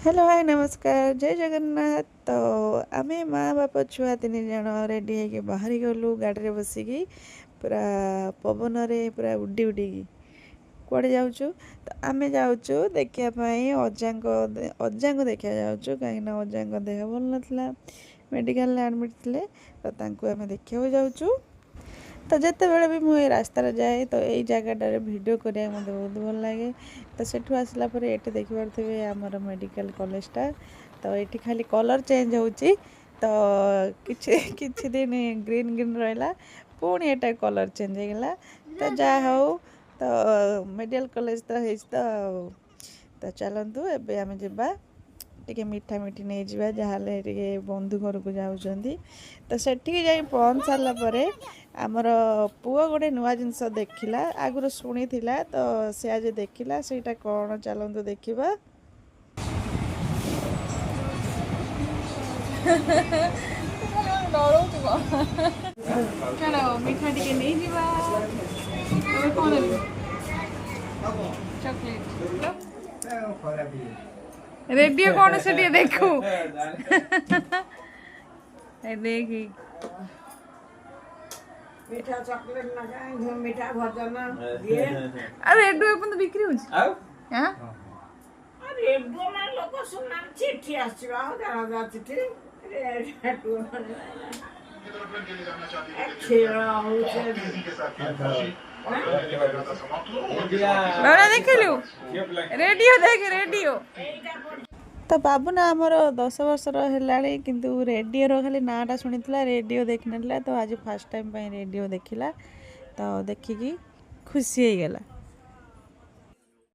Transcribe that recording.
Hello hi नमस्कार जय जगन्नाथ। तो आम माँ बाप छुआ 3 जन रेडी होके बाहर गलु गाड़ी बसिकी पूरा पवन पूरा उड़ी उड़ी कड़े जाऊँ। तो आम जाऊँ देखापी अजा को देखा जाऊँ कहीं अजा देह भल नाला मेडिकल एडमिट थे तो आम देखा जाऊँ। तो जिते बड़े भी मुझे रास्तार जाए तो यही जगह वीडियो करने मत बहुत भल लगे। तो सेठू आसला ये देखिपे आमर मेडिकल कॉलेजटा तो ये खाली कलर चेंज होची। तो किछि दिन ग्रीन ग्रीन रहा पुणी एटा कलर चेंज होगला। तो जहाँ हो तो मेडिकल कॉलेज तो चलतु एबे आम जा टे मीठा मिठी नहीं जावा जहाँ बंधु घर को जाऊँगी। तो सेठी जाई पहुँच सारापर आमर पुओ गोटे नुआ जिनस देखला आगुरी शुणी तो सी आज देखला सेटा कौन चलतु देखा। मीठा टे नहीं जावा कौन चॉकलेट रेडियो कौन से देखू देखी मीठा चॉकलेट ना मीठा भजन दिए। अरे रेडियो अपन तो बिक्री होछ हां अरे रेडियो में लोग सुना चिट्ठी आसीबा हो जरा चिट्ठी रेडियो बड़ा देखलु रेडियो देख रेडियो। तो बाबूना आमर 10 वर्षर है किंतु रेडियो खाली नाटा शुणी रेडियो देखी ना तो आज फास्ट टाइम रेडियो देखला तो देखिकी खुशी हो गला।